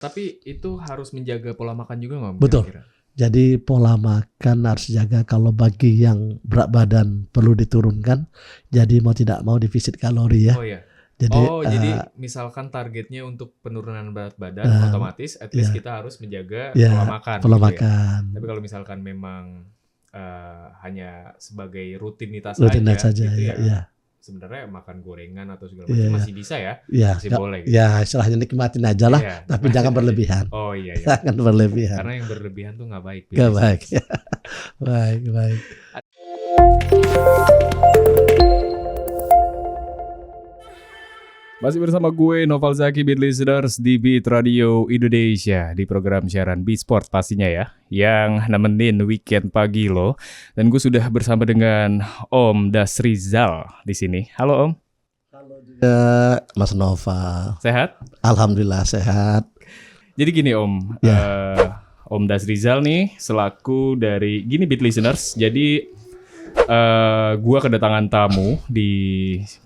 Tapi itu harus menjaga pola makan juga nggak Om, Betul. kira-kira? Jadi pola makan harus dijaga. Kalau bagi yang berat badan perlu diturunkan. Jadi mau tidak mau defisit kalori ya. Oh iya. Jadi Jadi misalkan targetnya untuk penurunan berat badan, eh, otomatis at least ya, kita harus menjaga ya pola makan pola gitu ya. makan. Tapi kalau misalkan memang hanya sebagai rutinitas Rutinitas aja saja gitu ya. ya, Ya, sebenarnya makan gorengan atau segala ya, macam ya. masih bisa ya, Ya, masih boleh gitu. ya istilahnya nikmatin aja lah, Iya, tapi nikmatin jangan aja. berlebihan. Oh iya ya. Jangan berlebihan. Karena yang berlebihan tuh nggak baik. Gak biasanya. baik. Baik, baik. Masih bersama gue Noval Zaki, Beat Listeners di Beat Radio Indonesia, di program siaran Beat Sport pastinya ya, yang nemenin weekend pagi lo. Dan gue sudah bersama dengan Om Dasrizal di sini. Halo Om. Halo juga Mas Noval. Sehat? Alhamdulillah sehat. Jadi gini Om, Om Dasrizal nih selaku dari gini Beat Listeners. Jadi gue kedatangan tamu di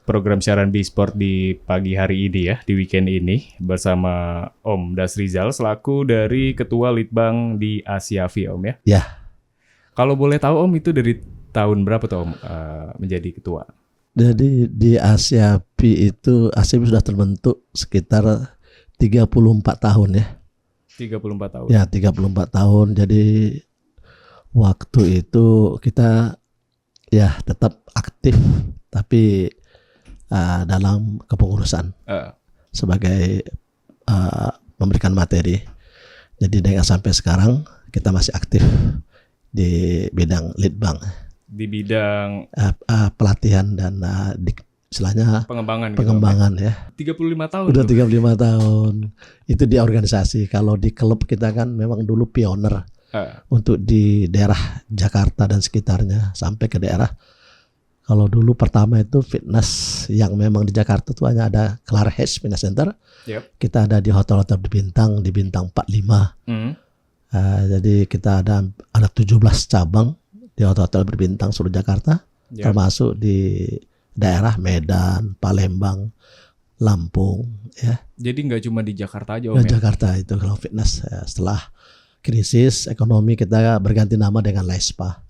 program siaran B-Sport di pagi hari ini ya, di weekend ini bersama Om Dasrizal selaku dari Ketua Litbang di Asiavi Om ya. Ya. Kalau boleh tahu Om itu dari tahun berapa tuh Om menjadi ketua? Jadi di Asiapi itu Asiapi sudah terbentuk sekitar 34 tahun ya. 34 tahun. Ya 34 tahun. Jadi waktu itu kita ya tetap aktif tapi dalam kepengurusan sebagai memberikan materi. Jadi dengan sampai sekarang kita masih aktif di bidang Litbang. Di bidang pelatihan dan istilahnya pengembangan gitu, ya. 35 tahun. Udah 35 tahun. Itu di organisasi. Kalau di klub kita kan memang dulu pioner. Untuk di daerah Jakarta dan sekitarnya sampai ke daerah. Kalau dulu pertama itu fitness yang memang di Jakarta tuh hanya ada Clara Hedge Fitness Center. Yep. Kita ada di hotel-hotel di bintang 45. Jadi kita ada 17 cabang di hotel-hotel berbintang seluruh Jakarta. Yep. Termasuk di daerah Medan, Palembang, Lampung. Ya. Jadi nggak cuma di Jakarta aja Om ya? Jakarta itu kalau fitness setelah krisis ekonomi kita berganti nama dengan Lespa.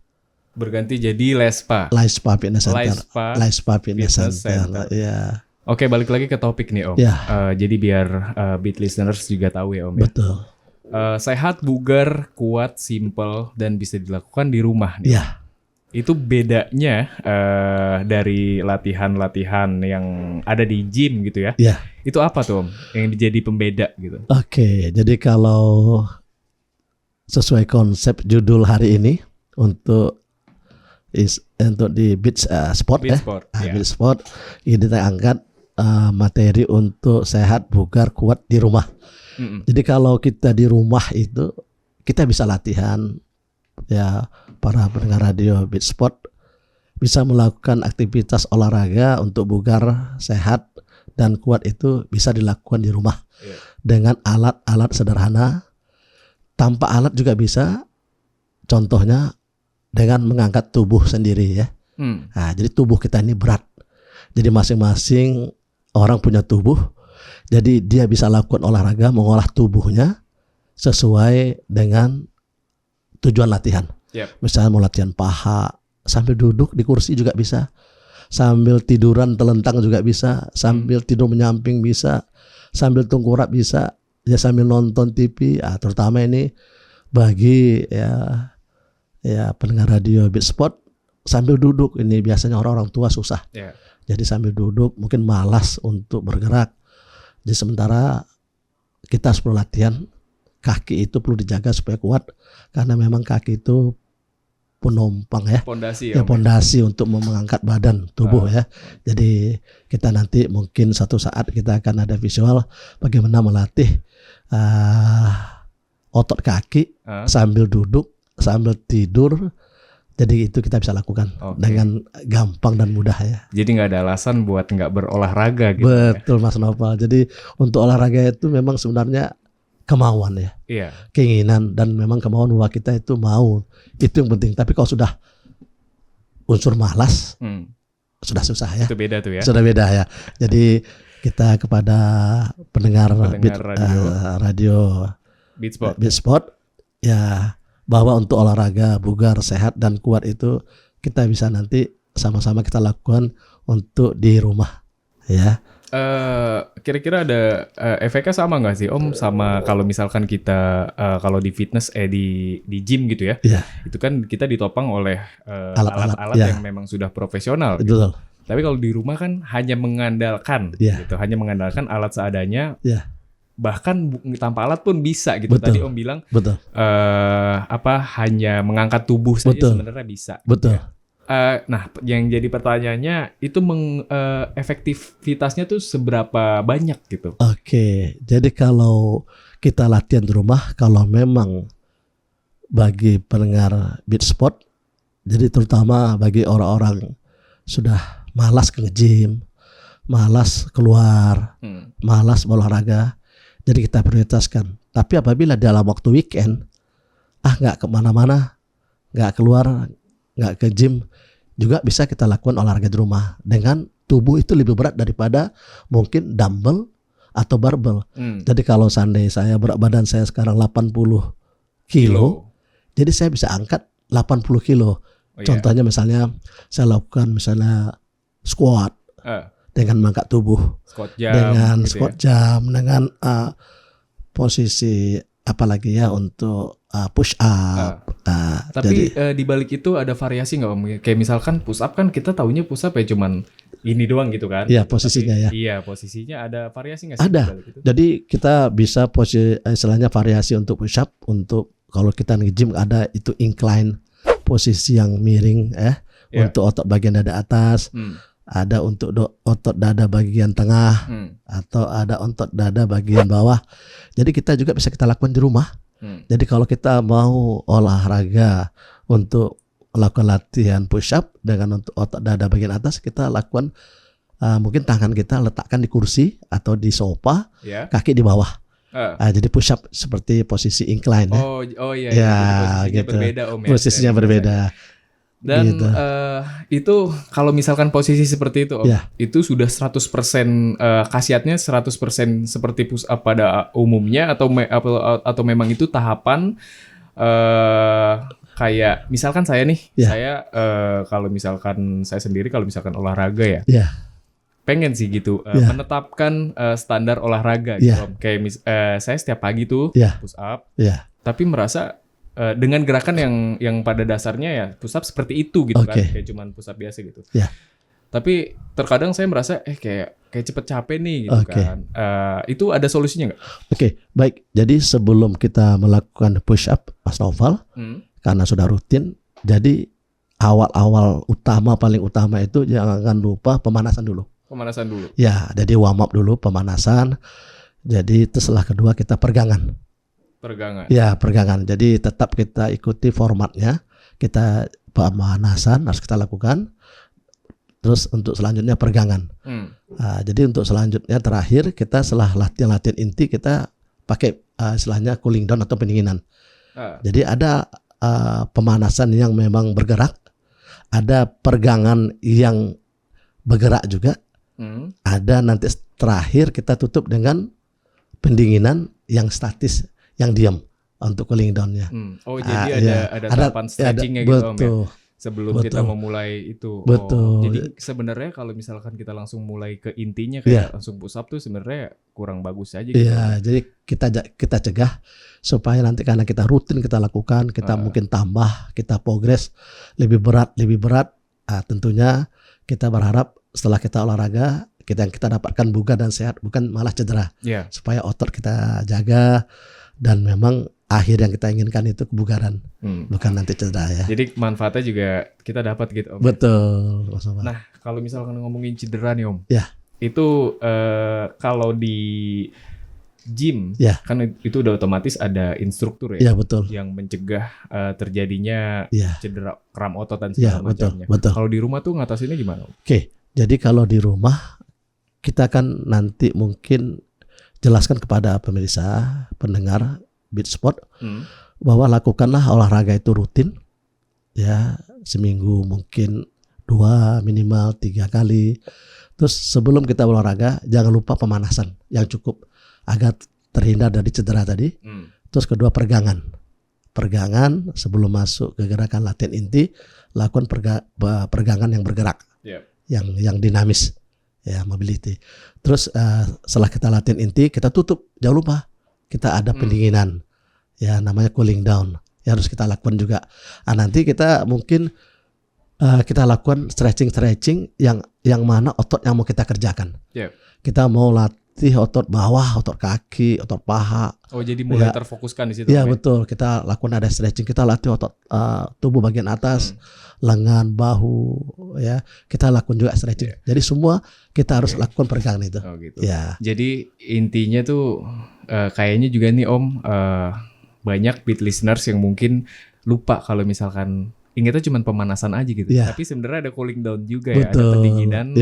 Berganti jadi Lespa. Lespa Fitness Center. Lespa Fitness Center. Ya. Oke, balik lagi ke topik nih Om. Ya. Jadi biar Beat Listeners juga tahu ya Om. Betul. Sehat, bugar, kuat, simple, dan bisa dilakukan di rumah nih. Ya. Itu bedanya dari latihan-latihan yang ada di gym gitu ya. Ya. Itu apa tuh Om yang jadi pembeda gitu? Oke, jadi kalau sesuai konsep judul hari ini untuk di Beat Sport Beat ya. Sport, Beat Sport ini kita angkat materi untuk sehat, bugar, kuat di rumah. Jadi kalau kita di rumah itu kita bisa latihan ya, para pendengar radio Beat Sport bisa melakukan aktivitas olahraga untuk bugar, sehat dan kuat itu bisa dilakukan di rumah dengan alat-alat sederhana. Tanpa alat juga bisa, contohnya dengan mengangkat tubuh sendiri ya. Nah, jadi tubuh kita ini berat. Jadi masing-masing orang punya tubuh. Jadi dia bisa lakukan olahraga, mengolah tubuhnya sesuai dengan tujuan latihan. Misalnya mau latihan paha, sambil duduk di kursi juga bisa. Sambil tiduran telentang juga bisa. Sambil tidur menyamping bisa. Sambil tengkurap bisa. Ya sambil nonton TV, terutama ini bagi ya pendengar radio Beat Sport sambil duduk, ini biasanya orang-orang tua susah. Jadi sambil duduk mungkin malas untuk bergerak. Jadi sementara kita harus perlu latihan, kaki itu perlu dijaga supaya kuat karena memang kaki itu penumpang ya. Pondasi untuk mengangkat badan tubuh ya. Jadi kita nanti mungkin satu saat kita akan ada visual bagaimana melatih otot kaki sambil duduk, sambil tidur. Jadi itu kita bisa lakukan dengan gampang dan mudah ya. Jadi nggak ada alasan buat nggak berolahraga gitu. Betul Mas Noval. Jadi untuk olahraga itu memang sebenarnya kemauan ya. Keinginan dan memang kemauan bahwa kita itu mau. Itu yang penting. Tapi kalau sudah unsur malas, sudah susah ya. Itu beda tuh ya. Sudah beda ya. Jadi kita kepada pendengar radio Beatsport ya, bahwa untuk olahraga bugar, sehat dan kuat itu kita bisa nanti sama-sama kita lakukan untuk di rumah ya. Kira-kira ada efeknya sama nggak sih Om sama kalau misalkan kita kalau di fitness di gym gitu ya, itu kan kita ditopang oleh alat-alat yang memang sudah profesional. Betul. Gitu. Tapi kalau di rumah kan hanya mengandalkan gitu, hanya mengandalkan alat seadanya. Bahkan tanpa alat pun bisa gitu. Betul. Tadi Om bilang hanya mengangkat tubuh saja sebenarnya bisa. Betul. Ya. Nah, yang jadi pertanyaannya itu efektivitasnya tuh seberapa banyak gitu? Oke, jadi kalau kita latihan di rumah, kalau memang bagi pendengar Beatsport, jadi terutama bagi orang-orang sudah malas ke gym, malas keluar, malas olahraga, jadi kita prioritaskan. Tapi apabila dalam waktu weekend, nggak kemana-mana, nggak keluar, nggak ke gym, juga bisa kita lakukan olahraga di rumah dengan tubuh itu lebih berat daripada mungkin dumbbell atau barbell. Jadi kalau seandainya saya berat badan saya sekarang 80 kilo, jadi saya bisa angkat 80 kilo. Contohnya misalnya saya lakukan misalnya squat dengan mengangkat tubuh, dengan gitu squat jam, dengan posisi apalagi ya untuk push up. Tapi di balik itu ada variasi nggak Om? Kayak misalkan push up kan kita taunya push up ya cuman ini doang gitu kan? Iya posisinya. Tapi, iya posisinya ada variasi nggak sih? Ada. Jadi kita bisa istilahnya variasi untuk push up. Untuk kalau kita nge-gym ada itu incline, posisi yang miring untuk otot bagian dada atas. Ada untuk otot dada bagian tengah atau ada otot dada bagian bawah. Jadi kita juga bisa kita lakukan di rumah. Jadi kalau kita mau olahraga untuk melakukan latihan push up dengan untuk otot dada bagian atas, kita lakukan mungkin tangan kita letakkan di kursi atau di sofa, kaki di bawah. Jadi push up seperti posisi incline iya. Ya, posisinya gitu. Berbeda Om ya. Posisinya berbeda. Dan gitu. Itu kalau misalkan posisi seperti itu Om, itu sudah 100% khasiatnya 100% seperti push up pada umumnya atau memang itu tahapan kayak misalkan saya nih, saya kalau misalkan saya sendiri kalau misalkan olahraga pengen sih gitu menetapkan standar olahraga gitu Om. Kayak saya setiap pagi tuh push up, tapi merasa dengan gerakan yang pada dasarnya ya push up seperti itu gitu kan, kayak cuman push up biasa gitu. Tapi terkadang saya merasa kayak cepet capek nih gitu kan. Itu ada solusinya nggak? Baik. Jadi sebelum kita melakukan push up, Mas Noval, karena sudah rutin, jadi awal-awal paling utama itu jangan lupa pemanasan dulu. Ya, jadi warm up dulu, pemanasan. Jadi setelah kedua kita peregangan. Ya, peregangan. Jadi tetap kita ikuti formatnya. Kita pemanasan harus kita lakukan. Terus untuk selanjutnya peregangan. Jadi untuk selanjutnya terakhir kita setelah latihan inti kita pakai istilahnya cooling down atau pendinginan. Jadi ada pemanasan yang memang bergerak, ada peregangan yang bergerak juga. Ada nanti terakhir kita tutup dengan pendinginan yang statis, yang diam untuk cooling down-nya. Jadi ada tahapan stretching-nya gitu Om ya? Sebelum kita memulai itu. Jadi sebenarnya kalau misalkan kita langsung mulai ke intinya kayak langsung push up tuh sebenarnya kurang bagus aja gitu. Jadi kita cegah supaya nanti karena kita rutin kita lakukan, kita mungkin tambah, kita progres lebih berat. Tentunya kita berharap setelah kita olahraga yang kita dapatkan bugar dan sehat, bukan malah cedera. Supaya otot kita jaga dan memang akhir yang kita inginkan itu kebugaran, bukan nanti cedera ya. Jadi manfaatnya juga kita dapat gitu Om. Betul. Nah kalau misalkan ngomongin cedera nih Om, itu kalau di gym kan itu udah otomatis ada instruktur ya, betul. Yang mencegah terjadinya cedera kram otot dan segala macamnya. Kalau di rumah tuh ngatasinnya gimana Om? Jadi kalau di rumah kita kan nanti mungkin jelaskan kepada pemirsa, pendengar Beatsport bahwa lakukanlah olahraga itu rutin ya, seminggu mungkin 2 minimal 3 kali. Terus sebelum kita olahraga, jangan lupa pemanasan yang cukup agar terhindar dari cedera tadi. Terus kedua, peregangan sebelum masuk ke gerakan latihan inti, lakukan peregangan yang bergerak, yang dinamis, ya, mobility. Terus setelah kita latihan inti, kita tutup, jangan lupa kita ada pendinginan, ya, namanya cooling down, ya, harus kita lakukan juga. Nanti kita mungkin kita lakukan stretching yang mana otot yang mau kita kerjakan. Kita mau latih otot bawah, otot kaki, otot paha. Oh, jadi mulai terfokuskan di situ. Ya, betul. Kita lakukan ada stretching. Kita latih otot tubuh bagian atas, lengan, bahu, ya. Kita lakukan juga stretching. Jadi semua kita harus lakukan peregangan itu. Oh, gitu. Ya. Jadi intinya tuh kayaknya juga nih Om, banyak beat listeners yang mungkin lupa kalau misalkan ingatnya cuma pemanasan aja gitu. Tapi sebenarnya ada cooling down juga ya, ada pendinginan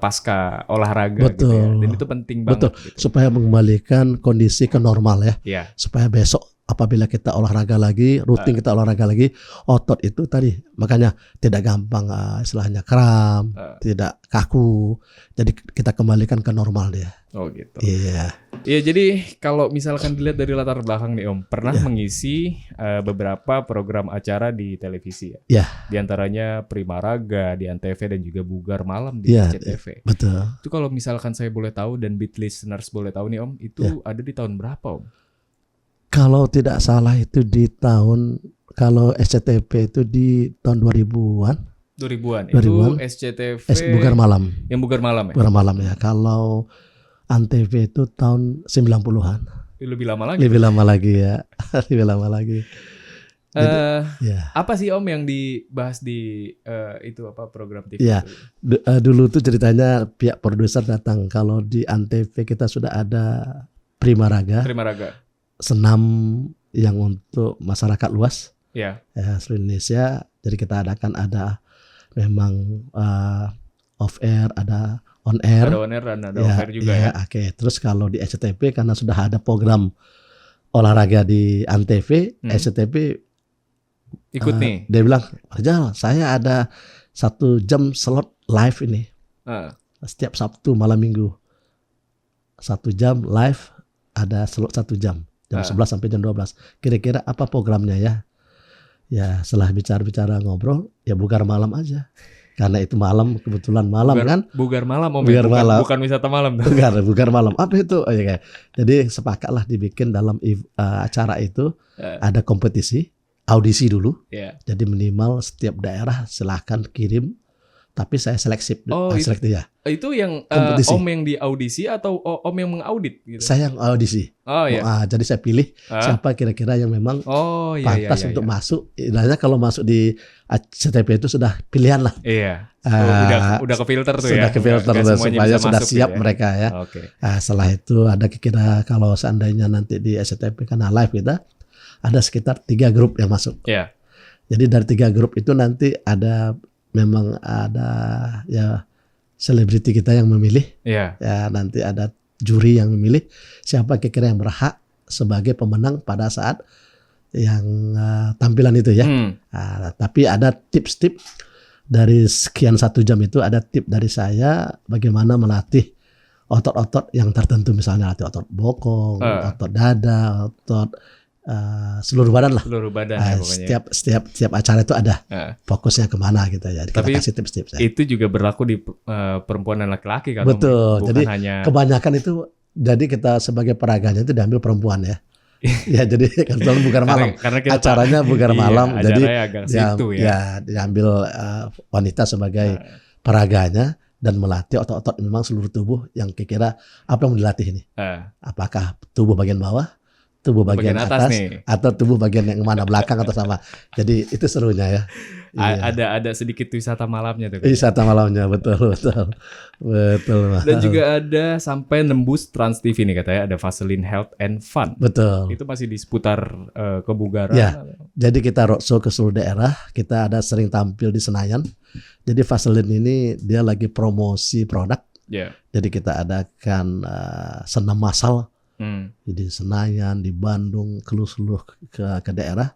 pasca olahraga gitu ya. Dan itu penting banget. Gitu. Supaya mengembalikan kondisi ke normal ya. Supaya besok apabila kita olahraga lagi, rutin kita olahraga lagi, otot itu tadi makanya tidak gampang istilahnya kram, tidak kaku. Jadi kita kembalikan ke normal dia. Oh gitu. Iya. Iya, jadi kalau misalkan dilihat dari latar belakang nih Om, pernah mengisi beberapa program acara di televisi ya. Iya. Di antaranya Prima Raga di Antv dan juga Bugar Malam di SCTV. Betul. Itu kalau misalkan saya boleh tahu dan beat listeners boleh tahu nih Om, itu ada di tahun berapa Om? Kalau tidak salah itu di tahun, kalau SCTV itu di tahun 2000-an. 2000-an. Itu SCTV Bugar Malam. Yang Bugar Malam ya? Bugar Malam ya. Kalau Antv itu tahun 90-an. Lebih lama lagi. Lebih lama lagi ya. Lebih lama lagi. Jadi, apa sih Om yang dibahas di itu apa program TV? Ya, dulu tuh ceritanya pihak produser datang. Kalau di Antv kita sudah ada Prima Raga. Senam yang untuk masyarakat luas. Ya, seluruh Indonesia. Jadi kita adakan ada memang off air, ada on air. Ada on air dan ada off air juga ya. Oke. Terus kalau di SCTV karena sudah ada program olahraga di Antv, SCTV ikut nih. Dia bilang, Rizal, saya ada 1 jam slot live ini. Setiap Sabtu malam Minggu. 1 jam live, ada slot 1 jam. Jam 11 sampai jam 12. Kira-kira apa programnya ya? Ya setelah bicara-bicara ngobrol, ya Bugar Malam aja. Karena itu malam, kebetulan malam kan. Bugar Malam Om. Bugar Malam. Bukan wisata malam. Bugar Malam. Apa itu? Oh, ya, jadi sepakatlah dibikin dalam acara itu ada kompetisi, audisi dulu. Jadi minimal setiap daerah silahkan kirim. Tapi saya seleksi. Itu yang Om yang di audisi atau Om yang mengaudit gitu? Saya yang audisi. Jadi saya pilih siapa kira-kira yang memang pantas untuk masuk. Istilahnya kalau masuk di SCTV itu sudah pilihan lah. Iya. Udah ke filter tuh sudah ya. Ke filter supaya sudah siap gitu mereka ya. Setelah itu ada kira kalau seandainya nanti di SCTV karena live kita ada sekitar 3 grup yang masuk. Jadi dari 3 grup itu nanti memang ada ya selebriti kita yang memilih, ya nanti ada juri yang memilih siapa kira-kira yang berhak sebagai pemenang pada saat yang tampilan itu ya. Tapi ada tips-tips dari sekian 1 jam itu ada tips dari saya bagaimana melatih otot-otot yang tertentu, misalnya latih otot bokong, otot dada, otot seluruh badan lah. Seluruh badan ya pokoknya. Setiap acara itu ada fokusnya kemana gitu ya. Kita kasih tips-tips. Itu juga berlaku di perempuan dan laki-laki kan? Betul. Jadi kebanyakan itu jadi kita sebagai peraganya itu diambil perempuan ya. Ya jadi kebetulan Bugar Malam. Karena acaranya Bugar Malam. Jadi diambil wanita sebagai peraganya dan melatih otot-otot memang seluruh tubuh yang kira-kira apa yang dilatih ini. Apakah tubuh bagian bawah, tubuh bagian atas atau tubuh bagian yang mana belakang atau sama. Jadi itu serunya ya. Ada sedikit wisata malamnya tuh. Wisata malamnya betul. Dan juga ada sampai nembus Trans TV nih katanya ada Vaseline Health and Fun. Betul. Itu masih di seputar kebugaran. Ya. Jadi kita roadshow ke seluruh daerah. Kita ada sering tampil di Senayan. Jadi Vaseline ini dia lagi promosi produk. Jadi kita adakan senam massal. Jadi Senayan, di Bandung, seluruh ke daerah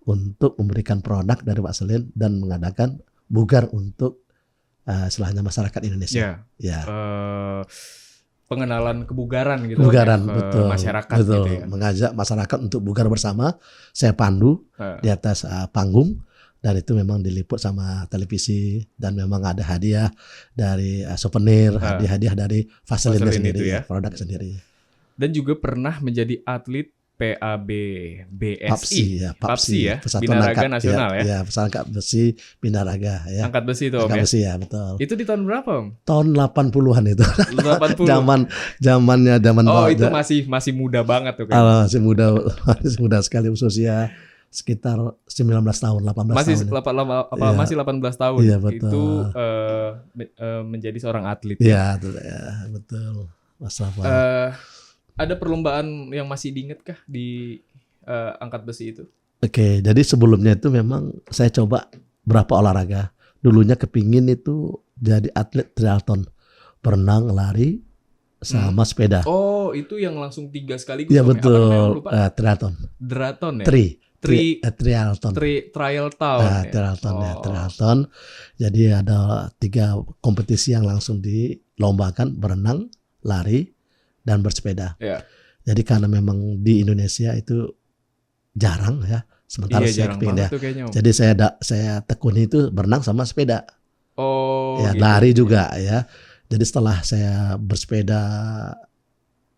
untuk memberikan produk dari Vaseline dan mengadakan bugar untuk istilahnya masyarakat Indonesia. Ya. Ya. Pengenalan kebugaran gitu Kebugaran, ke betul. masyarakat Betul. gitu ya. Mengajak masyarakat untuk bugar bersama. Saya pandu di atas panggung, dan itu memang diliput sama televisi, dan memang ada hadiah dari souvenir, hadiah dari Vaseline Vaseline sendiri, itu ya. produk sendiri. Dan juga pernah menjadi atlet PAB BSI. PABSI ya. Persatuan Binaraga Angkat Nasional ya. Ya, Persatuan Angkat Besi Binaraga ya. Angkat besi itu Om Angkat ya. besi ya, betul. Itu di tahun berapa Om? Tahun 80-an itu. 80. Zamannya Oh, itu masih muda banget tuh kayaknya. masih muda, masih muda sekali, usia sekitar 19 tahun, 18 Masih tahun. masih 18 tahun. Iya, betul. Itu menjadi seorang atlet. Iya, betul. Mas Rafa. Ada perlombaan yang masih diingat kah di angkat besi itu? Oke, jadi sebelumnya itu memang saya coba berapa olahraga. Dulunya kepingin itu jadi atlet triathlon, berenang, lari, sama sepeda. Oh, itu yang langsung 3 sekaligus. Iya, Om, betul. ya? Apa namanya? Lupa. Triathlon. Triathlon ya? Triathlon. Trial tahun ya? Triathlon ya, triathlon. Jadi ada 3 kompetisi yang langsung dilombakan, berenang, lari, dan bersepeda. Ya. Jadi karena memang di Indonesia itu jarang ya, sementara saya jarang kepingin banget ya. tuh kayaknya Om. Jadi saya tekuni itu berenang sama sepeda. Oh, Ya, gitu. lari juga ya. Jadi setelah saya bersepeda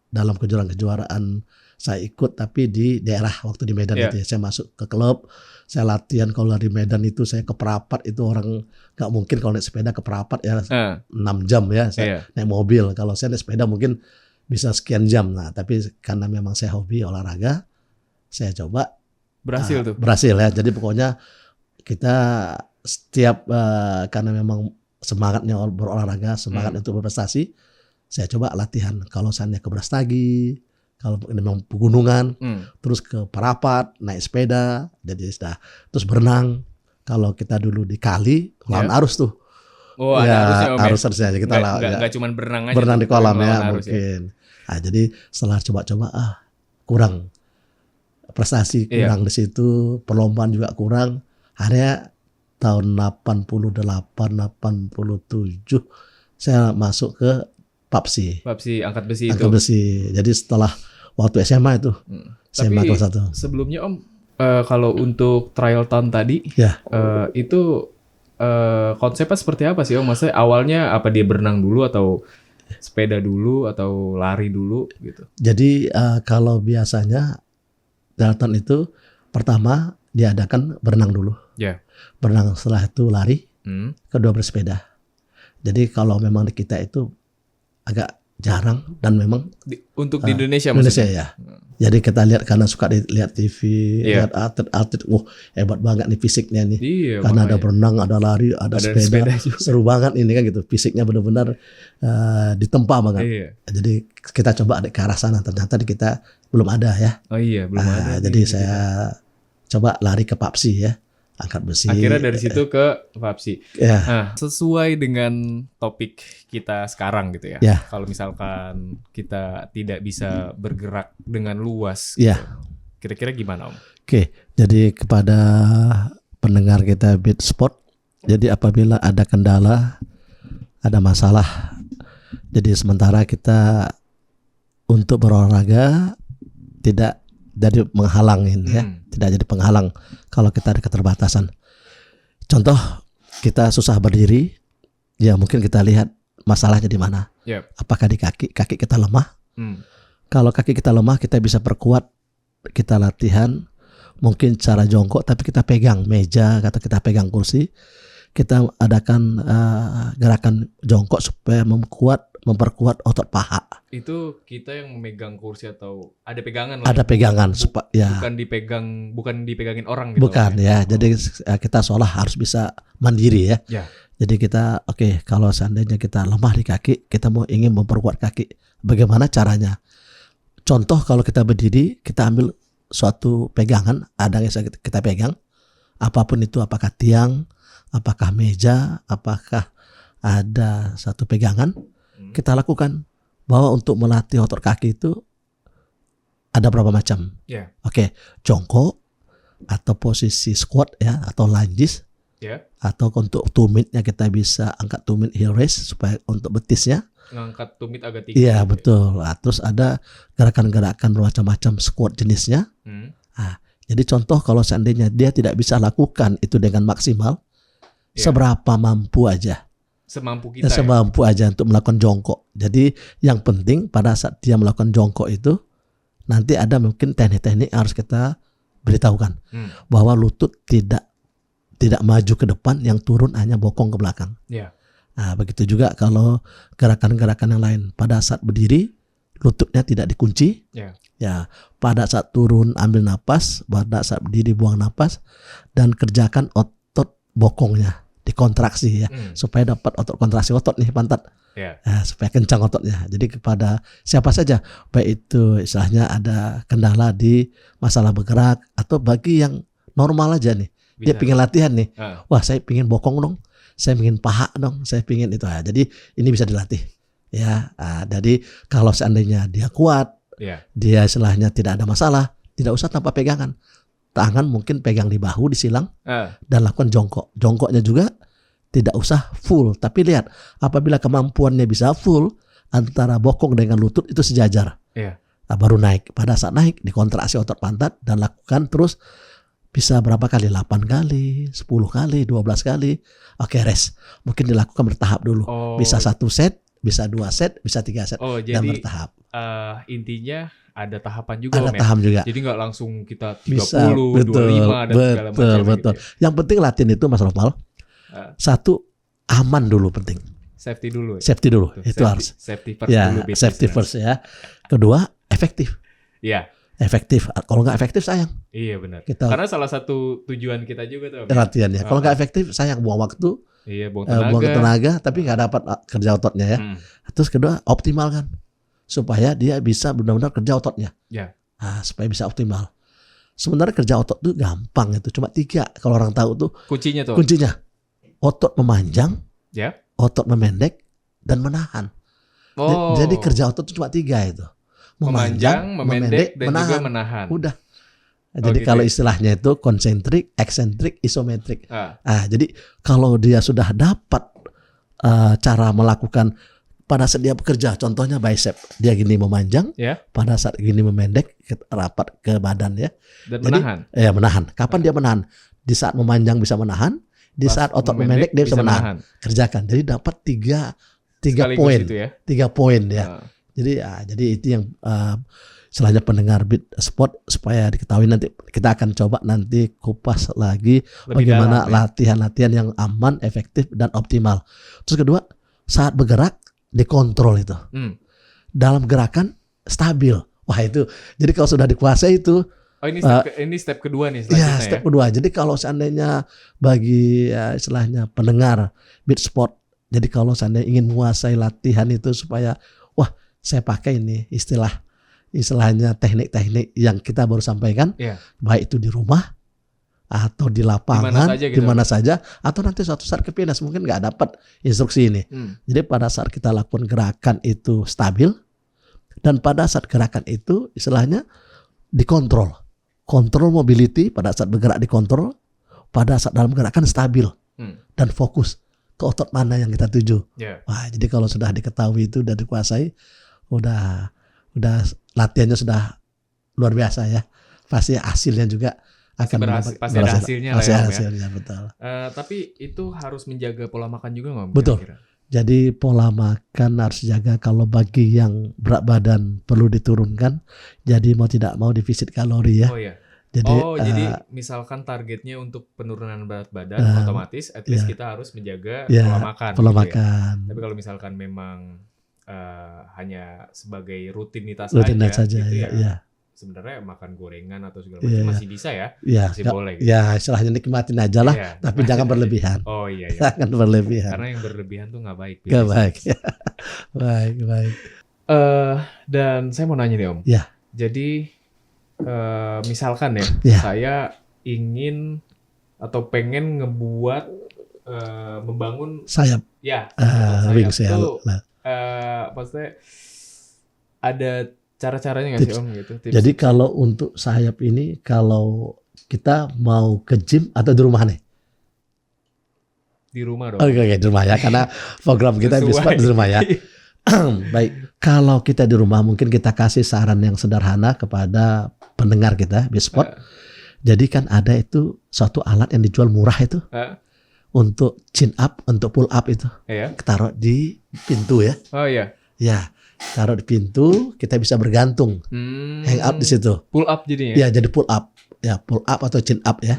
dalam kejuaraan-kejuaraan, saya ikut tapi di daerah waktu di Medan itu ya. Saya masuk ke klub, saya latihan. Kalau di Medan itu saya ke Perapat, itu orang nggak mungkin kalau naik sepeda ke Perapat ya 6 jam ya. Saya naik mobil. Kalau saya naik sepeda mungkin bisa sekian jam. Nah, tapi karena memang saya hobi olahraga, saya coba. Berhasil tuh. Berhasil ya. Jadi pokoknya kita setiap karena memang semangatnya berolahraga, semangat untuk berprestasi, saya coba latihan. Kalau saya ke Brastagi, kalau memang pegunungan, terus ke Parapat, naik sepeda, jadi sudah. Terus berenang. Kalau kita dulu di kali, lawan arus tuh. Oh, ya, ada arusnya aja kita nggak cuma berenang aja. Berenang di kolam ya Ya. mungkin. Nah, jadi setelah coba-coba kurang prestasi, kurang di situ, perlombaan juga kurang. Akhirnya tahun 88 87 saya masuk ke PABSI angkat besi itu. Angkat besi. Jadi setelah waktu SMA itu. SMA kelas 1. Sebelumnya Om, kalau untuk trial tahun tadi itu konsepnya seperti apa sih Om? Maksudnya awalnya apa dia berenang dulu atau sepeda dulu atau lari dulu gitu? Jadi kalau biasanya triathlon itu pertama diadakan berenang dulu. Berenang, setelah itu lari, kedua bersepeda. Jadi kalau memang di kita itu agak jarang dan memang untuk di Indonesia ya. Jadi kita lihat karena suka lihat TV, lihat atlet, hebat banget nih fisiknya nih. Karena ada berenang, ada lari, ada sepeda seru banget ini kan gitu. Fisiknya benar-benar ditempa banget. Jadi kita coba ke arah sana, ternyata di kita belum ada ya. Belum ada. Jadi saya coba lari ke PABSI ya. Angkat besi. Akhirnya dari situ ke PABSI. Ya. Nah, sesuai dengan topik kita sekarang gitu ya. Kalau misalkan kita tidak bisa bergerak dengan luas, gitu, kira-kira gimana Om? Oke, jadi kepada pendengar kita Beat Sport, jadi apabila ada kendala, ada masalah, jadi sementara kita untuk berolahraga tidak jadi menghalangin ya, tidak jadi penghalang kalau kita ada keterbatasan. Contoh, kita susah berdiri, ya mungkin kita lihat masalahnya di mana. Apakah di kaki kita lemah? Kalau kaki kita lemah, kita bisa perkuat, kita latihan, mungkin cara jongkok, tapi kita pegang meja atau kita pegang kursi, kita adakan gerakan jongkok supaya memperkuat otot paha. Itu kita yang memegang kursi atau ada pegangan? Ada pegangan, ya. Bukan dipegangin orang gitu. Bukan ya. Jadi kita seolah harus bisa mandiri ya. Jadi kita kalau seandainya kita lemah di kaki, kita ingin memperkuat kaki, bagaimana caranya? Contoh kalau kita berdiri, kita ambil suatu pegangan, ada yang kita pegang, apapun itu, apakah tiang, apakah meja, apakah ada satu pegangan, kita lakukan. Bahwa untuk melatih otot kaki itu ada berapa macam. Jongkok atau posisi squat ya, atau lunges, Ya. Atau untuk tumitnya kita bisa angkat tumit heel raise supaya untuk betisnya. Ngangkat tumit agak tinggi. Iya betul. Nah, terus ada gerakan-gerakan bermacam-macam squat jenisnya. Nah, jadi contoh kalau seandainya dia tidak bisa lakukan itu dengan maksimal, seberapa mampu aja. Semampu kita. Semampu aja untuk melakukan jongkok. Jadi yang penting pada saat dia melakukan jongkok itu nanti ada mungkin teknik-teknik yang harus kita beritahukan bahwa lutut tidak maju ke depan, yang turun hanya bokong ke belakang. Ya. Nah, begitu juga kalau gerakan-gerakan yang lain pada saat berdiri lututnya tidak dikunci. Ya, pada saat turun ambil napas, pada saat berdiri buang napas, dan kerjakan otot bokongnya dikontraksi ya, supaya dapat otot kontraksi otot nih pantat. Nah, supaya kencang ototnya. Jadi kepada siapa saja, baik itu istilahnya ada kendala di masalah bergerak atau bagi yang normal aja nih, dia pingin latihan nih, wah saya pingin bokong dong, saya pingin paha dong, saya pingin itu. Nah, jadi ini bisa dilatih ya. Nah, jadi kalau seandainya dia kuat, dia istilahnya tidak ada masalah, tidak usah tanpa pegangan. Tangan mungkin pegang di bahu, di silang, dan lakukan jongkok. Jongkoknya juga tidak usah full, tapi lihat apabila kemampuannya bisa full antara bokong dengan lutut itu sejajar. Nah, baru naik. Pada saat naik dikontraksi otot pantat dan lakukan terus bisa berapa kali? 8 kali, 10 kali, 12 kali. Oke, rest. Mungkin dilakukan bertahap dulu. Bisa 1 set, bisa 2 set, bisa 3 set, dan bertahap. Intinya ada tahapan juga. Ada tahap juga. Jadi nggak langsung kita 30, bisa, 25 dan segala macam. Betul. Gitu ya. Yang penting latihan itu Mas Nopal. Satu, aman dulu penting. Safety dulu. Safety dulu. Itu harus. Safety first ya, dulu. Safety first ya. Kedua, efektif. Iya. Efektif. Kalau nggak efektif sayang. Iya benar. Karena salah satu tujuan kita juga tuh. Latihannya. Kalau nggak efektif sayang, buang waktu. Iya, buang tenaga, tapi nggak dapat kerja ototnya ya. Terus kedua, optimalkan supaya dia bisa benar-benar kerja ototnya. Nah, supaya bisa optimal. Sebenarnya kerja otot tuh gampang, itu cuma 3 kalau orang tahu tuh. Kuncinya otot memanjang, otot memendek, dan menahan. Jadi kerja otot tuh cuma 3 itu. Memanjang, memendek, dan juga menahan. Udah. Jadi kalau istilahnya itu konsentrik, eksentrik, isometrik. Jadi kalau dia sudah dapat cara melakukan pada saat dia bekerja, contohnya bicep, dia gini memanjang, pada saat gini memendek, rapat ke badan ya. Dan jadi, menahan. Ya menahan. Kapan dia menahan? Di saat memanjang bisa menahan, di saat otot memendek dia bisa menahan. Kerjakan. Jadi dapat 3 poin, 3 poin ya. Jadi itu yang selain pendengar Beat Sport supaya diketahui, nanti kita akan coba nanti kupas lagi bagaimana latihan-latihan yang aman, efektif, dan optimal. Terus kedua, saat bergerak dikontrol itu. Dalam gerakan stabil. Wah itu. Jadi kalau sudah dikuasai itu. Ini step kedua nih. Iya, step kedua. Jadi kalau seandainya bagi istilahnya pendengar Beat Sport, jadi kalau seandainya ingin menguasai latihan itu supaya, wah saya pakai ini istilahnya teknik-teknik yang kita baru sampaikan, baik itu di rumah atau di lapangan, di mana saja, atau nanti suatu saat ke PNS mungkin nggak dapat instruksi ini. Jadi pada saat kita lakukan gerakan itu stabil, dan pada saat gerakan itu istilahnya dikontrol, kontrol mobility pada saat bergerak dikontrol, pada saat dalam gerakan stabil dan fokus ke otot mana yang kita tuju. Wah, jadi kalau sudah diketahui itu dan dikuasai, udah latihannya sudah luar biasa ya. Pasti hasilnya juga akan pasti ada hasilnya lah ya. Hasilnya betul. Tapi itu harus menjaga pola makan juga nggak? Betul. Kira-kira? Jadi pola makan harus dijaga. Kalau bagi yang berat badan perlu diturunkan. Jadi mau tidak mau defisit kalori ya. Jadi misalkan targetnya untuk penurunan berat badan, otomatis at least kita harus menjaga pola makan. Pola makan. Tapi kalau misalkan memang hanya sebagai rutinitas saja gitu ya. Sebenarnya makan gorengan atau segala macam masih bisa ya, masih boleh. Gitu. Ya, istilahnya nikmatin aja lah, tapi jangan berlebihan. Jangan berlebihan. Karena yang berlebihan tuh nggak baik. Nggak baik. baik. Dan saya mau nanya nih Om. Jadi misalkan saya ingin atau pengen ngebuat membangun sayap. Sayap itu maksudnya ada cara-caranya nggak sih Om gitu? Jadi kalau untuk sayap ini, kalau kita mau ke gym atau di rumah nih? di rumah dong. Oke, di rumah ya, karena program kita Sesuai. Beat Sport di rumah ya. Baik, kalau kita di rumah mungkin kita kasih saran yang sederhana kepada pendengar kita Beat Sport. Jadi kan ada itu suatu alat yang dijual murah itu untuk chin up, untuk pull up itu. Iya. Taruh di pintu ya. Oh iya. Ya, taruh di pintu, kita bisa bergantung. Hang out di situ. Pull up jadinya. Ya, jadi pull up. Ya, pull up atau chin up ya.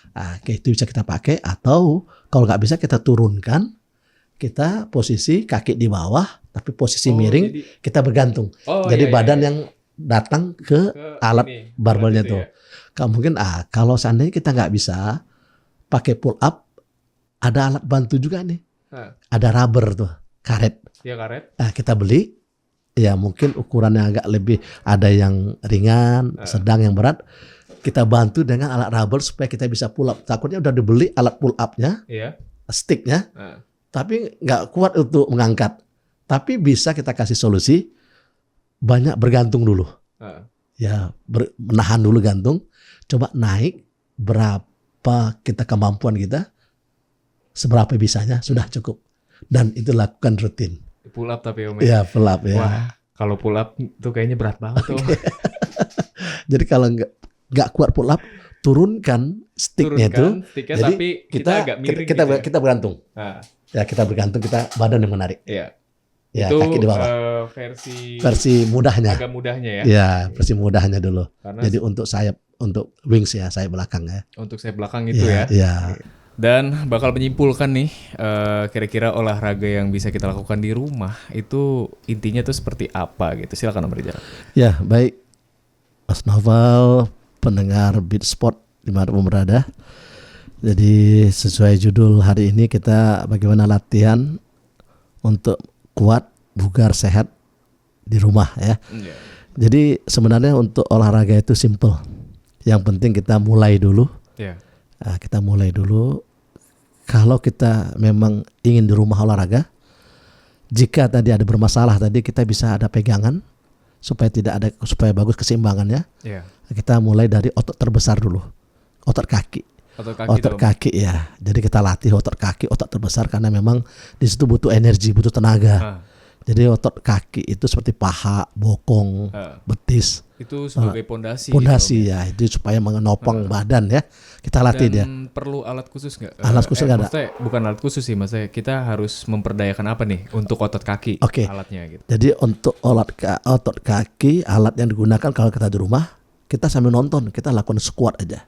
Nah, itu bisa kita pakai, atau kalau nggak bisa kita turunkan, kita posisi kaki di bawah, tapi posisi miring, jadi, kita bergantung. iya, Jadi badan iya. yang datang ke alat ini, barbelnya alat itu tuh. Mungkin kalau seandainya kita nggak bisa pakai pull up, ada alat bantu juga nih. Ada rubber tuh, karet. Ya karet. Nah, kita beli, ya mungkin ukurannya agak lebih, ada yang ringan, sedang, yang berat. Kita bantu dengan alat rubber supaya kita bisa pull up. Takutnya udah dibeli alat pull up-nya, Iya. sticknya, tapi nggak kuat untuk mengangkat. Tapi bisa kita kasih solusi, banyak bergantung dulu. Ya, menahan dulu gantung. Coba naik berapa kita kemampuan kita, seberapa bisanya, sudah cukup. Dan itu lakukan rutin. Pull up tapi Om. Ya, pull up ya. Wah, kalau pull up tuh kayaknya berat banget tuh. Jadi kalau nggak kuat pull up, turunkan sticknya itu. Sticknya, Jadi tapi kita agak miring kita, gitu ya? kita bergantung. Ya, kita bergantung, kita badan yang menarik. Iya. Ya, Itu kaki di bawah. versi mudahnya. agak mudahnya ya. Ya, versi mudahnya dulu. Karena Jadi untuk sayap, untuk wings ya, sayap belakang ya. untuk sayap belakang itu ya. Ya. Dan bakal menyimpulkan nih, kira-kira olahraga yang bisa kita lakukan di rumah itu intinya tuh seperti apa gitu. Silakan Om Rizal. Ya, baik. Mas Novel, pendengar Beat Sport dimanapun berada. Jadi sesuai judul hari ini, kita bagaimana latihan untuk kuat, bugar, sehat di rumah ya. Jadi sebenarnya untuk olahraga itu simple. Yang penting kita mulai dulu. Nah, kita mulai dulu. Kalau kita memang ingin di rumah olahraga, jika tadi ada bermasalah tadi, kita bisa ada pegangan supaya supaya bagus keseimbangannya. Kita mulai dari otot terbesar dulu, otot kaki. Otot kaki ya. Jadi kita latih otot kaki, otot terbesar, karena memang di situ butuh energi, butuh tenaga. Jadi otot kaki itu seperti paha, bokong, betis. Itu sebagai pondasi. Pondasi ya, itu supaya menopang badan ya. Kita latih dia. Dan perlu alat khusus nggak? Alat khusus nggak ada. Maksudnya bukan alat khusus sih, maksudnya kita harus memperdayakan apa nih untuk otot kaki alatnya gitu. Jadi untuk otot kaki, alat yang digunakan kalau kita di rumah, kita sambil nonton, kita lakukan squat aja.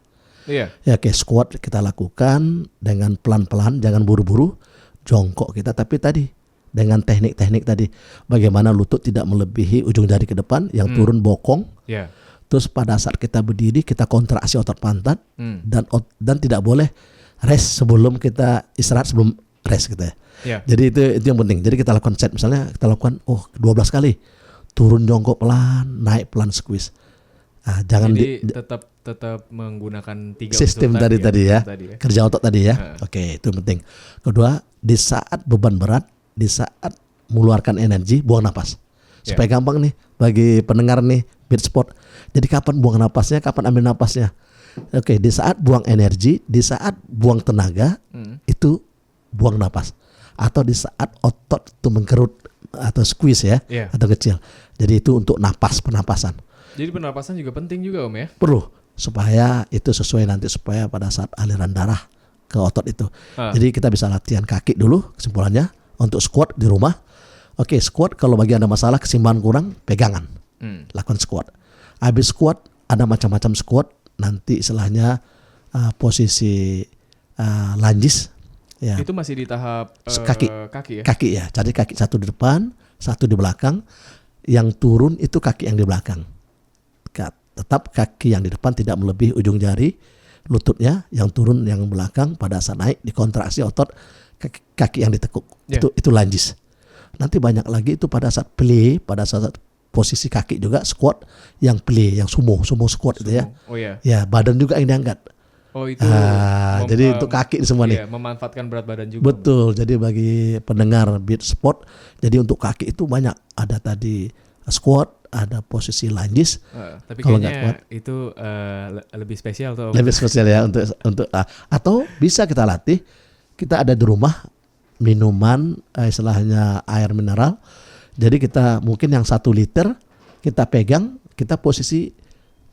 Iya. Ya, squat kita lakukan dengan pelan-pelan, jangan buru-buru. Jongkok kita, tapi tadi dengan teknik-teknik tadi, bagaimana lutut tidak melebihi ujung jari ke depan, yang turun bokong. Terus pada saat kita berdiri, kita kontraksi otot pantat, dan tidak boleh rest sebelum kita istirahat, sebelum rest kita. Jadi itu yang penting. Jadi kita lakukan set, misalnya kita lakukan 12 kali, turun jongkok pelan, naik pelan, squeeze. Jangan jadi tetap menggunakan 3 sistem tadi ya, kerja otot tadi ya. Oke, itu penting. Kedua, di saat beban berat, di saat mengeluarkan energi, buang napas. Supaya gampang nih bagi pendengar nih Beat Sport. Jadi kapan buang napasnya, kapan ambil napasnya. Oke, di saat buang energi, di saat buang tenaga, itu buang napas. Atau di saat otot itu mengkerut atau squeeze ya, atau kecil. Jadi itu untuk napas, pernapasan. Jadi pernapasan juga penting juga Om ya? Perlu, supaya itu sesuai nanti, supaya pada saat aliran darah ke otot itu. Jadi kita bisa latihan kaki dulu, kesimpulannya. Untuk squat di rumah, oke, squat kalau bagi Anda masalah keseimbangan kurang, pegangan, lakukan squat. Habis squat, ada macam-macam squat, nanti istilahnya posisi lunges. Ya. Itu masih di tahap kaki ya? Kaki ya, jadi kaki satu di depan, satu di belakang. Yang turun itu kaki yang di belakang. Tetap kaki yang di depan tidak melebihi ujung jari lututnya, yang turun yang belakang pada saat naik dikontraksi otot kaki yang ditekuk. Itu lunges. Nanti banyak lagi itu pada saat plie, pada saat posisi kaki juga squat, yang plie, yang sumo squat itu ya. Ya, badan juga yang diangkat. Itu jadi untuk kaki semua nih. Memanfaatkan berat badan juga. Betul. Jadi bagi pendengar Beat Sport, jadi untuk kaki itu banyak, ada tadi squat, ada posisi lunges. Tapi kalau kayaknya itu lebih spesial tuh. Lebih spesial ya untuk atau bisa kita latih. kita ada di rumah minuman istilahnya air mineral. Jadi kita mungkin yang 1 liter kita pegang, kita posisi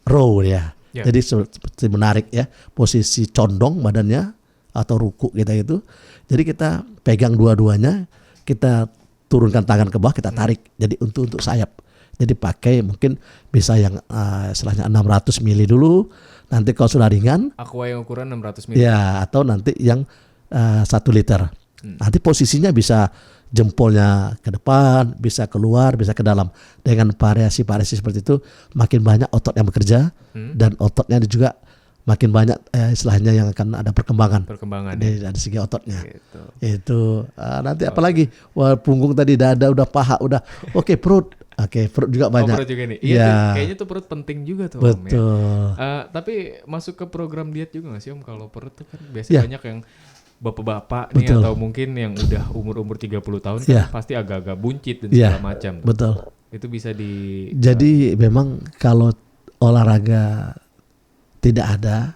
row ya. Jadi seperti menarik ya, posisi condong badannya atau ruku kita itu. Jadi kita pegang dua-duanya, kita turunkan tangan ke bawah, kita tarik. Jadi untuk sayap. Jadi pakai mungkin bisa yang istilahnya 600 mili dulu. Nanti kalau sudah ringan, Aqua yang ukuran 600 mili. ya, atau nanti yang 1 liter. Nanti posisinya bisa jempolnya ke depan, bisa keluar, bisa ke dalam. Dengan variasi-variasi seperti itu, makin banyak otot yang bekerja dan ototnya juga makin banyak istilahnya yang akan ada perkembangan dari segi ototnya. Gitu. Itu nanti apalagi punggung tadi, dada udah, paha udah, oke, perut. Oke, perut juga banyak. Perut juga nih. Iya, tuh, kayaknya tuh perut penting juga tuh. Betul. Om, ya. Tapi masuk ke program diet juga nggak sih Om? Kalau perut tuh kan biasanya banyak yang bapak-bapak nih atau mungkin yang udah umur 30 tahun kan pasti agak-agak buncit dan segala macam. Betul. Itu bisa di. Jadi memang kalau olahraga tidak ada,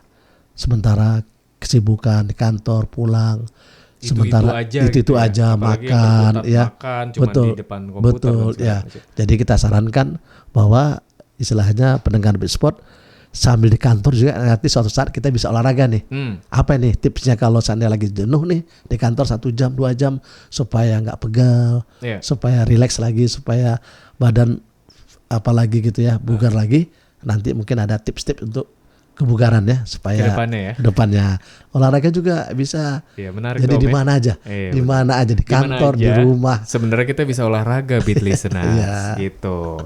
sementara kesibukan di kantor, pulang, sementara itu aja makan, ya, cuma betul, di depan komputer, betul, ya. Jadi kita sarankan bahwa istilahnya pendengar Beat Sport sambil di kantor juga nanti suatu saat kita bisa olahraga nih. Apa nih tipsnya kalau seandainya lagi jenuh nih di kantor 1 jam 2 jam supaya nggak pegal, supaya rileks lagi, supaya badan apalagi gitu ya bugar lagi. Nanti mungkin ada tips-tips untuk kebugaran ya supaya kedepannya olahraga juga bisa. Menarik. Jadi di mana aja, di mana aja, di kantor, di rumah. Sebenarnya kita bisa olahraga, Beat Listeners, gitu.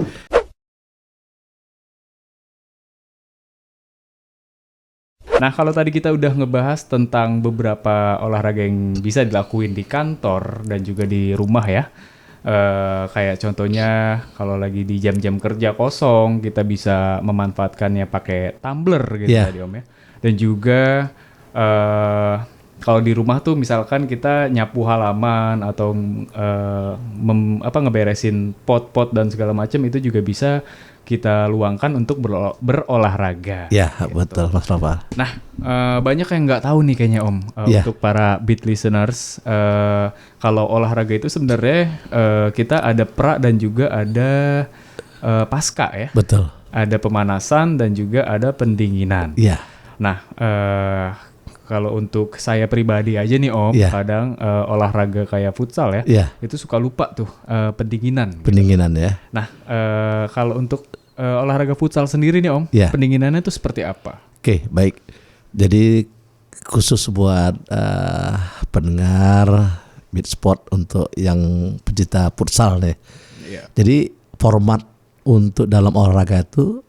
Nah, kalau tadi kita udah ngebahas tentang beberapa olahraga yang bisa dilakuin di kantor dan juga di rumah ya. Kayak contohnya kalau lagi di jam-jam kerja kosong kita bisa memanfaatkannya pakai tumbler gitu tadi Om ya. Dan juga kalau di rumah tuh misalkan kita nyapu halaman atau ngeberesin pot-pot dan segala macam itu juga bisa kita luangkan untuk berolahraga. Ya, gitu. Betul Mas Rafa. Nah, banyak yang nggak tahu nih kayaknya Om, untuk para Beat Listeners, kalau olahraga itu sebenarnya kita ada pra dan juga ada pasca ya. Betul. Ada pemanasan dan juga ada pendinginan. Iya. Nah, kalau untuk saya pribadi aja nih Om, kadang olahraga kayak futsal ya, itu suka lupa tuh pendinginan. Pendinginan gitu. Ya. Nah, kalau untuk olahraga futsal sendiri nih Om, pendinginannya itu seperti apa? Oke, baik. Jadi khusus buat pendengar Beat Sport untuk yang pecinta futsal nih. Jadi format untuk dalam olahraga itu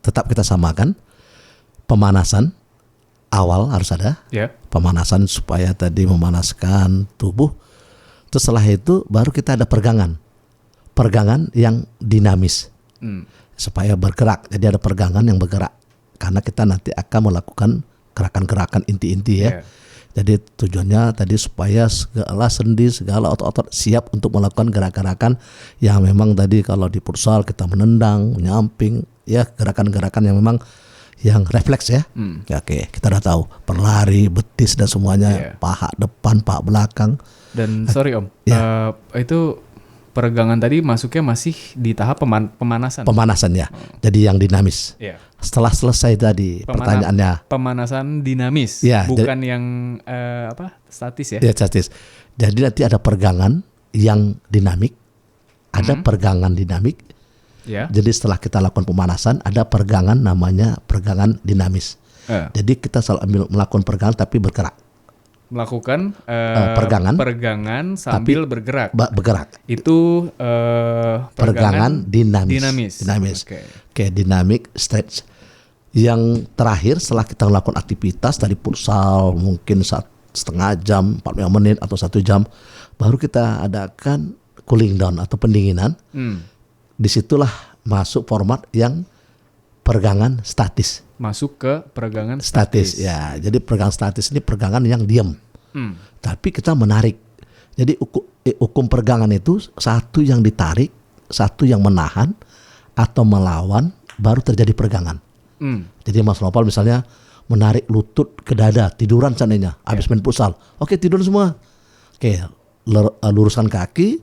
tetap kita samakan. Pemanasan awal harus ada, pemanasan supaya tadi memanaskan tubuh. Terus setelah itu baru kita ada pergangan yang dinamis, supaya bergerak. Jadi ada pergangan yang bergerak, karena kita nanti akan melakukan gerakan-gerakan inti-inti ya. Jadi tujuannya tadi supaya segala sendi, segala otot-otot siap untuk melakukan gerakan-gerakan yang memang tadi kalau di futsal kita menendang, menyamping, ya gerakan-gerakan yang memang yang refleks ya. Oke, kita udah tahu berlari, betis dan semuanya, paha depan, paha belakang. Dan sorry Om, itu peregangan tadi masuknya masih di tahap pemanasan. Pemanasan ya. Jadi yang dinamis. Setelah selesai tadi pertanyaannya. Pemanasan dinamis, bukan yang statis ya? Ya, statis. Jadi nanti ada pergangan yang dinamik, ada pergangan dinamik. Jadi setelah kita lakukan pemanasan, ada pergangan namanya pergangan dinamis. Jadi kita selalu melakukan pergangan tapi bergerak. Melakukan pergangan sambil tapi bergerak. Itu pergangan dinamis. Oke, dynamic stretch. Yang terakhir setelah kita melakukan aktivitas dari futsal mungkin 1,5 jam, 45 menit atau 1 jam, baru kita adakan cooling down atau pendinginan. Disitulah masuk format yang pergangan statis. Masuk ke pergangan statis. Ya, jadi pergangan statis ini pergangan yang diam. Tapi kita menarik. Jadi hukum pergangan itu satu yang ditarik, satu yang menahan atau melawan, baru terjadi pergangan. Jadi Mas Nopal misalnya menarik lutut ke dada, tiduran seandainya, habis main futsal. Oke, tidur semua. Oke, luruskan kaki,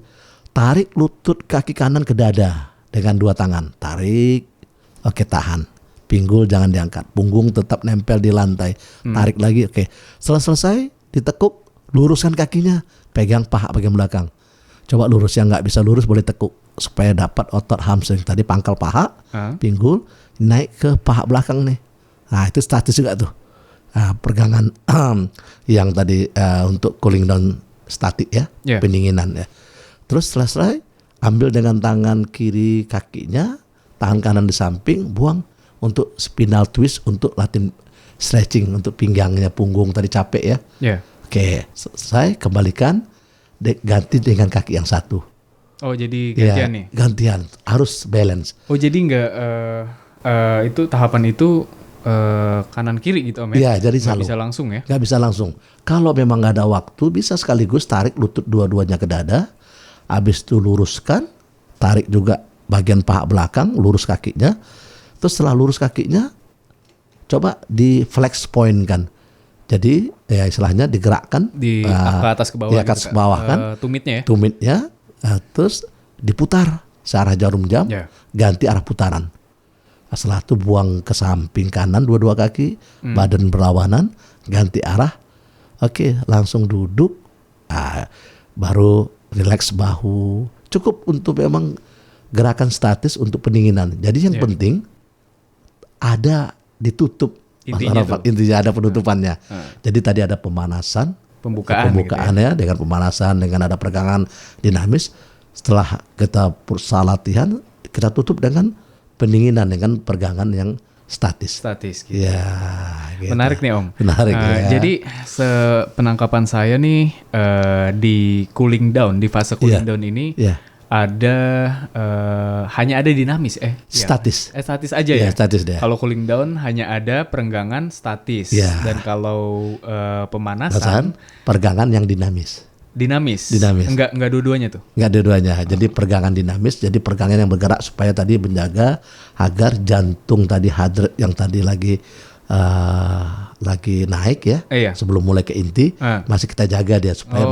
tarik lutut kaki kanan ke dada dengan 2 tangan. Tarik, oke tahan. Pinggul jangan diangkat, punggung tetap nempel di lantai. Tarik lagi, oke. Setelah selesai, ditekuk, luruskan kakinya, pegang paha bagian belakang. Coba lurus, yang nggak bisa lurus boleh tekuk supaya dapat otot hamstring. Tadi pangkal paha, pinggul, naik ke paha belakang nih. Nah itu statis juga tuh. Nah, pergangan yang tadi untuk cooling down statik ya, pendinginan ya. Terus selesai, ambil dengan tangan kiri kakinya, tangan kanan di samping, buang untuk spinal twist, untuk latihan stretching untuk pinggangnya, punggung tadi capek ya. Oke, selesai, kembalikan, ganti dengan kaki yang satu. Oh jadi gantian nih? Gantian, harus balance. Oh jadi nggak itu tahapan itu kanan kiri gitu Om ya? Iya, jadi nggak bisa langsung ya? Nggak bisa langsung. Kalau memang nggak ada waktu, bisa sekaligus tarik lutut dua-duanya ke dada, habis itu luruskan, tarik juga bagian paha belakang, lurus kakinya, terus setelah lurus kakinya, coba di flex point kan. Jadi ya istilahnya digerakkan di ke atas ke bawah, ke atas ke bawah kan, tumitnya ya, terus diputar searah jarum jam, ganti arah putaran. Setelah itu buang ke samping kanan dua-dua kaki, badan berlawanan, ganti arah. Oke, langsung duduk, baru relax bahu. Cukup untuk memang gerakan statis untuk pendinginan. Jadi yang penting ada ditutup. Intinya ada penutupannya. Jadi tadi ada pemanasan, pembukaannya gitu ya, dengan pemanasan, dengan ada peregangan dinamis. Setelah kita pusat latihan, kita tutup dengan pendinginan dengan peregangan yang statis gitu. Ya, gitu. Menarik nih Om. Menarik ya. Jadi penangkapan saya nih di cooling down, di fase cooling down ini ada hanya ada dinamis statis. Statis aja ya. Statis deh. Kalau cooling down hanya ada perenggangan statis dan kalau pemanasan peregangan yang dinamis. Dinamis. Enggak dua-duanya tuh. Enggak dua-duanya. Jadi peregangan dinamis, jadi peregangan yang bergerak supaya tadi menjaga agar jantung tadi heart rate yang tadi lagi naik ya. Sebelum mulai ke inti, masih kita jaga dia supaya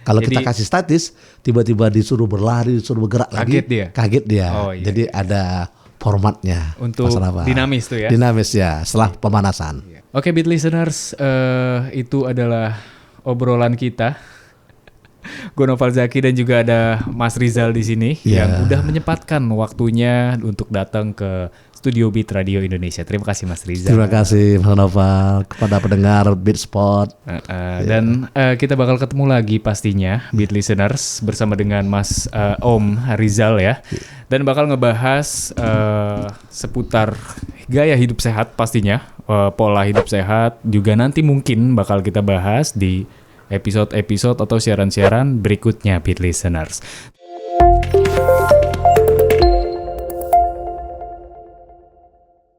kalau kita kasih statis, tiba-tiba disuruh berlari, disuruh bergerak kaget dia. Jadi ada formatnya untuk dinamis tuh ya. Dinamis ya, setelah pemanasan. Oke, Beat Listeners, itu adalah obrolan kita. Gue Noval Zaki dan juga ada Mas Rizal di sini yang udah menyempatkan waktunya untuk datang ke Studio Beat Radio Indonesia. Terima kasih Mas Rizal. Terima kasih Mas Noval, kepada pendengar Beat Spot. Dan kita bakal ketemu lagi pastinya Beat Listeners bersama dengan Mas Om Rizal ya. Dan bakal ngebahas seputar gaya hidup sehat pastinya, pola hidup sehat juga nanti mungkin bakal kita bahas di episode-episode atau siaran-siaran berikutnya Beat Listeners.